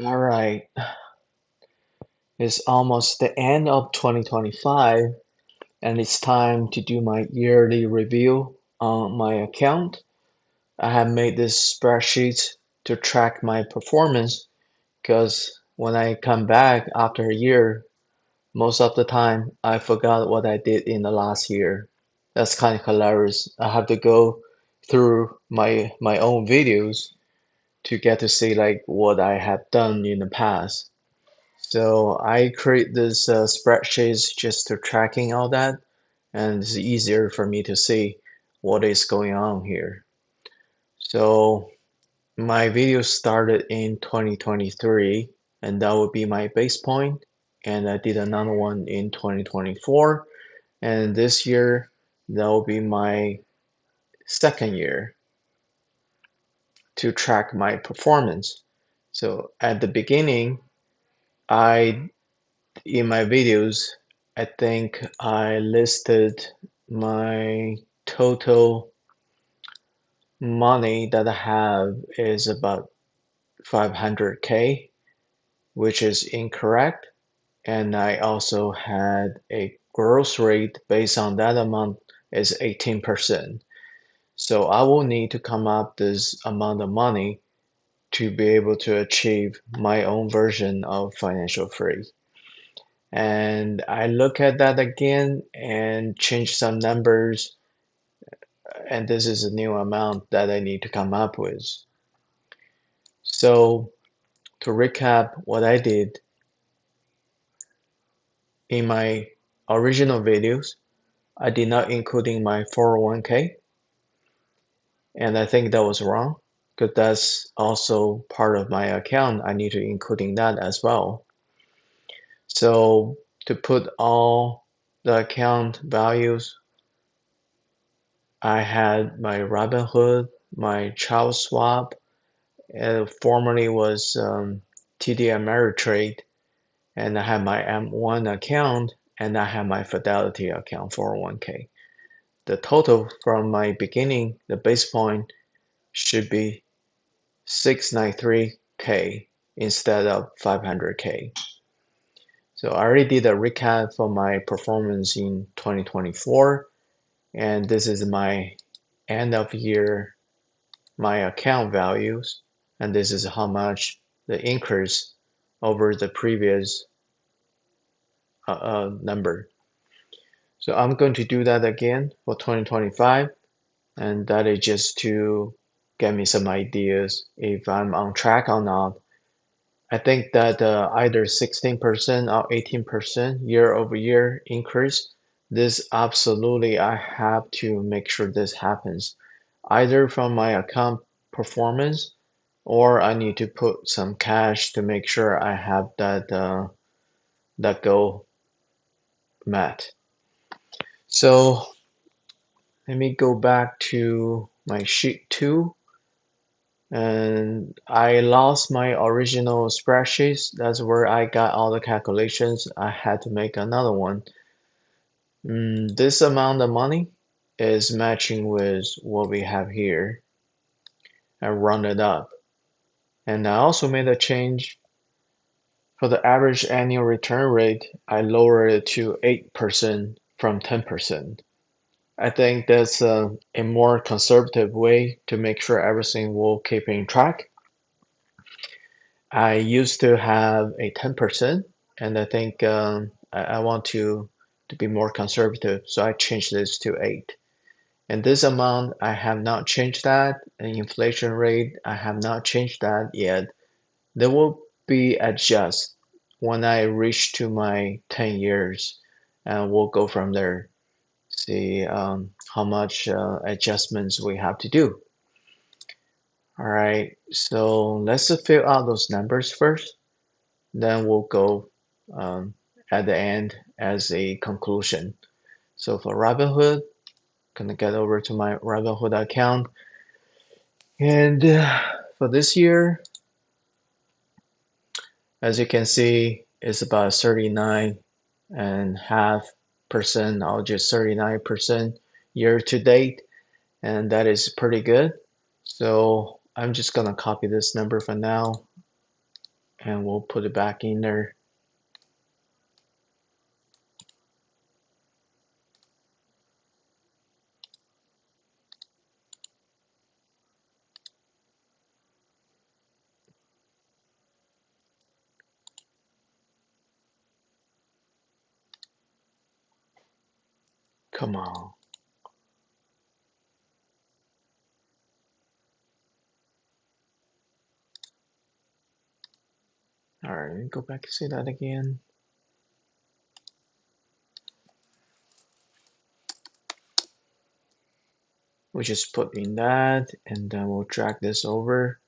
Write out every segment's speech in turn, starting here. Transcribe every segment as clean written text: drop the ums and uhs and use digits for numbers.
All right, it's almost the end of 2025, and it's time to do my yearly review on my account. I have made this spreadsheet to track my performance because when I come back after a year, most of the time I forgot what I did in the last year. That's kind of hilarious. I have to go through my own videos to get to see like what I have done in the past. So I create this spreadsheets just to tracking all that, and it's easier for me to see what is going on here. So my video started in 2023, and that would be my base point. And I did another one in 2024, and this year that will be my second year to track my performance. So at the beginning, I in my videos, I think I listed my total money that I have is about 500K, which is incorrect. And I also had a growth rate based on that amount is 18%. So I will need to come up this amount of money to be able to achieve my own version of financial free. And I look at that again and change some numbers, and this is a new amount that I need to come up with. So to recap what I did in my original videos, I did not including my 401k, and I think that was wrong because that's also part of my account. I need to including that as well. So to put all the account values, I had my Robinhood, my Child Swap, formerly was TD Ameritrade, and I have my M1 account, and I have my Fidelity account 401k. The total from my beginning, the base point should be 693K instead of 500K. So I already did a recap for my performance in 2024, and this is my end of year, my account values, and this is how much the increase over the previous number. So I'm going to do that again for 2025, and that is just to get me some ideas if I'm on track or not. I think that either 16% or 18% year over year increase, this absolutely I have to make sure this happens, either from my account performance or I need to put some cash to make sure I have that goal met. So let me go back to my sheet two, and I lost my original spreadsheets. That's where I got all the calculations. I had to make another one. This amount of money is matching with what we have here. I round it up. And I also made a change for the average annual return rate. I lowered it to 8% from 10%. I think that's a more conservative way to make sure everything will keep in track. I used to have a 10%, and I think I want to be more conservative, so I changed this to 8. And this amount, I have not changed that. And inflation rate, I have not changed that yet. There will be adjust when I reach to my 10 years, and we'll go from there. See how much adjustments we have to do. All right, so let's fill out those numbers first. Then we'll go um, at the end as a conclusion. So for Robinhood, gonna get over to my Robinhood account, and for this year, as you can see, it's about 39.5% or just 39% year to date, and that is pretty good. So I'm just gonna copy this number for now and we'll put it back in there. Come on. All right, let me go back and see that again. We just put in that, and then we'll drag this over.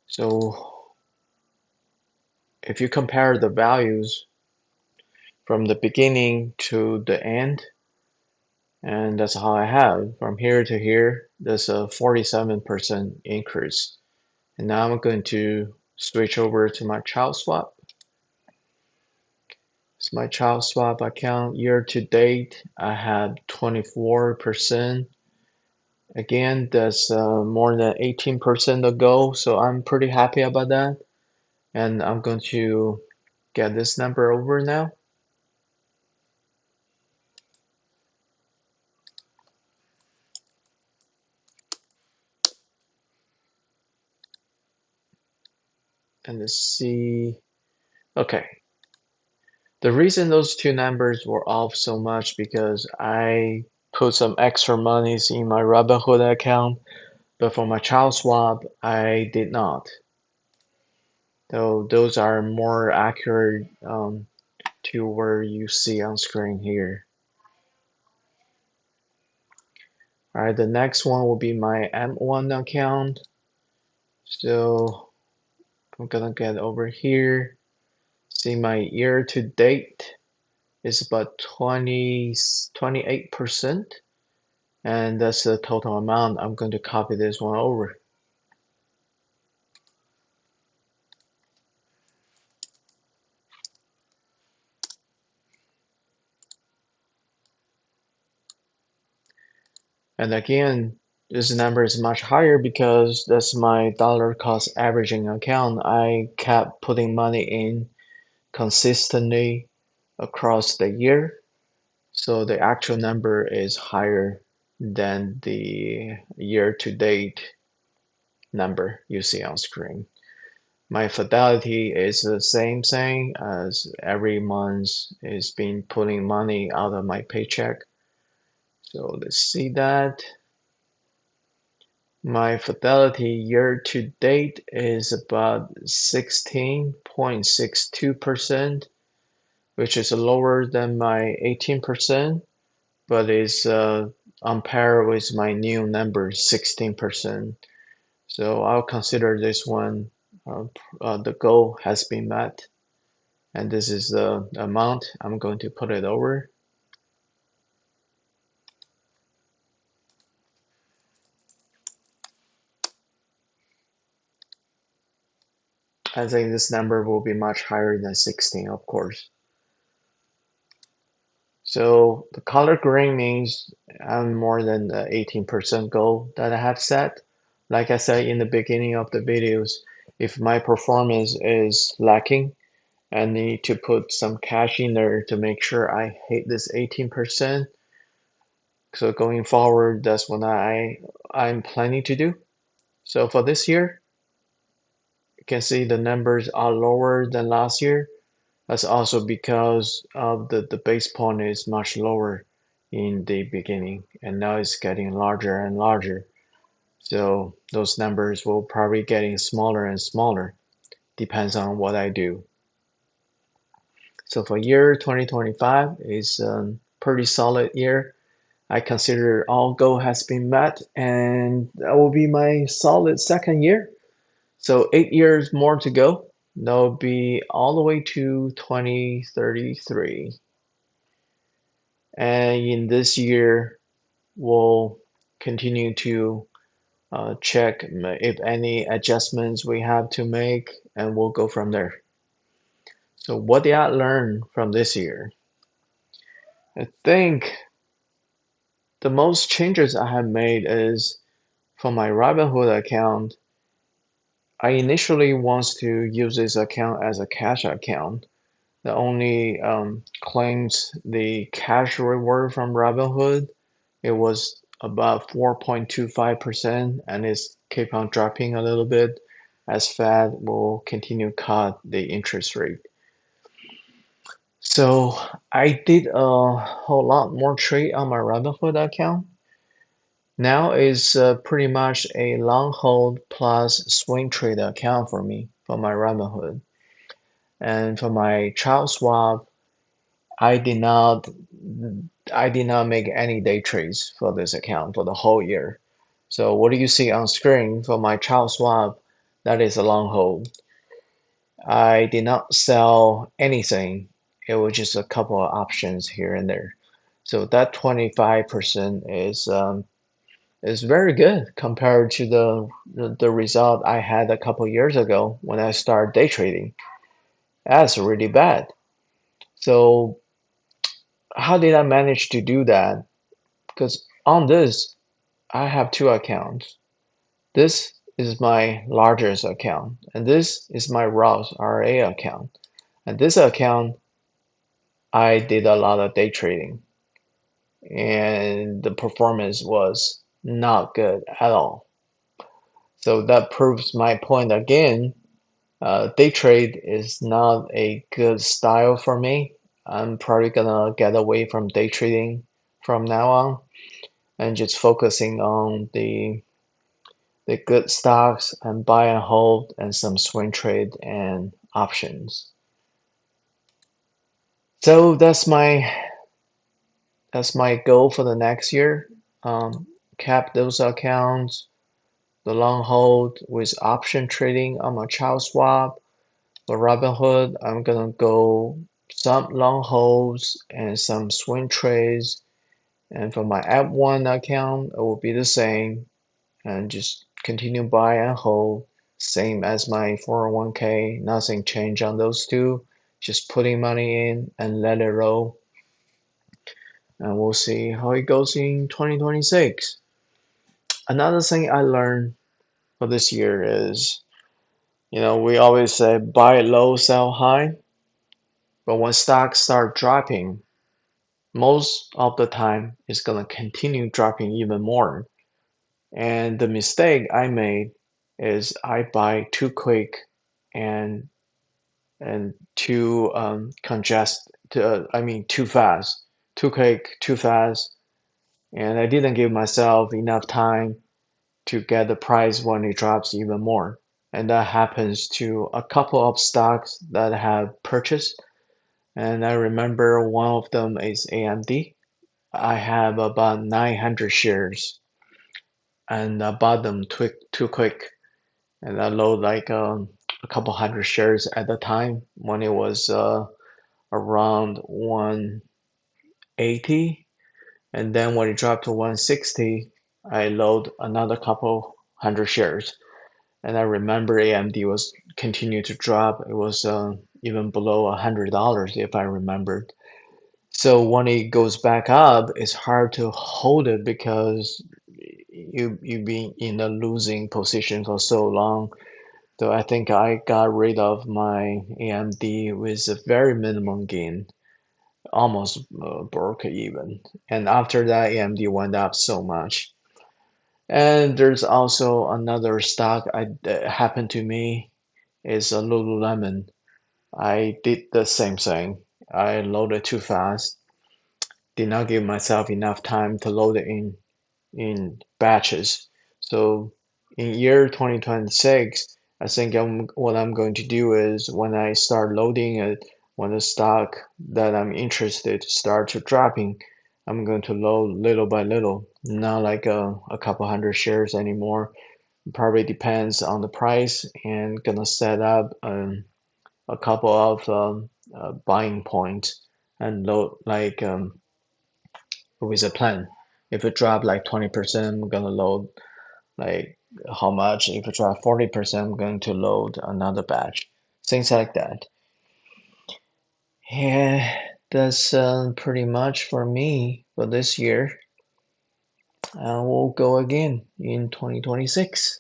So if you compare the values from the beginning to the end, and that's how I have from here to here, there's a 47% increase. And now I'm going to switch over to my child swap. It's my child swap account. Year to date, I have 24%. Again, that's more than 18% ago, so I'm pretty happy about that. And I'm going to get this number over now. And let's see. Okay. The reason those two numbers were off so much because I put some extra monies in my Robinhood account, but for my child swap, I did not. So those are more accurate to where you see on screen here. All right, the next one will be my M1 account. So I'm gonna get over here. See my year to date is about 28%, and that's the total amount. I'm going to copy this one over. And again, this number is much higher because that's my dollar cost averaging account. I kept putting money in consistently across the year. So the actual number is higher than the year to date number you see on screen. My fidelity is the same thing as every month is been putting money out of my paycheck. So let's see that. My fidelity year to date is about 16.62%, which is lower than my 18%, but is on par with my new number, 16%. So I'll consider this one, the goal has been met. And this is the amount I'm going to put it over. I think this number will be much higher than 16, of course. So the color green means I'm more than the 18% goal that I have set. Like I said in the beginning of the videos, if my performance is lacking, I need to put some cash in there to make sure I hit this 18%. So going forward, that's what I'm planning to do. So for this year, you can see the numbers are lower than last year. That's also because of the base point is much lower in the beginning, and now it's getting larger and larger. So those numbers will probably getting smaller and smaller, depends on what I do. So for year 2025 is a pretty solid year. I consider all goal has been met, and that will be my solid second year. So 8 years more to go. That'll be all the way to 2033. And in this year, we'll continue to check if any adjustments we have to make, and we'll go from there. So what did I learn from this year? I think the most changes I have made is for my Robinhood account, I initially wants to use this account as a cash account that only claims the cash reward from Robinhood. It was about 4.25% and it's keep on dropping a little bit as Fed will continue cut the interest rate. So I did a whole lot more trade on my Robinhood account. Now is pretty much a long hold plus swing trade account for me for my Robinhood. And for my child swap, I did not I did not make any day trades for this account for the whole year. So what do you see on screen for my child swap? That is a long hold. I did not sell anything. It was just a couple of options here and there. So that 25% is very good compared to the result I had a couple years ago when I started day trading. That's really bad. So how did I manage to do that? Because on this, I have two accounts. This is my largest account, and this is my Roth RA account. And this account, I did a lot of day trading, and the performance was not good at all. So that proves my point again. Day trade is not a good style for me. I'm probably gonna get away from day trading from now on and just focusing on the good stocks and buy and hold and some swing trade and options. So that's my goal for the next year. Cap those accounts, the long hold with option trading on my child swap. For Robinhood, I'm gonna go some long holds and some swing trades. And for my App One account, it will be the same and just continue buy and hold. Same as my 401k, nothing changed on those two. Just putting money in and let it roll. And we'll see how it goes in 2026. Another thing I learned for this year is, we always say buy low, sell high. But when stocks start dropping, most of the time it's gonna continue dropping even more. And the mistake I made is I buy too quick and too too fast, too quick, too fast, and I didn't give myself enough time to get the price when it drops even more. And that happens to a couple of stocks that I have purchased. And I remember one of them is AMD. I have about 900 shares and I bought them too quick. And I load like a couple hundred shares at the time when it was around 180. And then when it dropped to 160, I load another couple hundred shares. And I remember AMD was continued to drop. It was even below $100 if I remembered. So when it goes back up, it's hard to hold it because you've been in a losing position for so long. So I think I got rid of my AMD with a very minimum gain, almost broke even. And after that, AMD went up so much. And there's also another stock that happened to me is a Lululemon. I did the same thing. I loaded too fast, did not give myself enough time to load it in batches. So in year 2026, I think what I'm going to do is when I start loading it, when the stock that I'm interested start to dropping, I'm going to load little by little, not like a couple hundred shares anymore. Probably depends on the price and gonna set up a couple of buying points and load like with a plan. If it drop like 20%, I'm gonna load like how much? If it drop 40%, I'm going to load another batch. Things like that. Yeah, that's pretty much for me for this year. And we'll go again in 2026.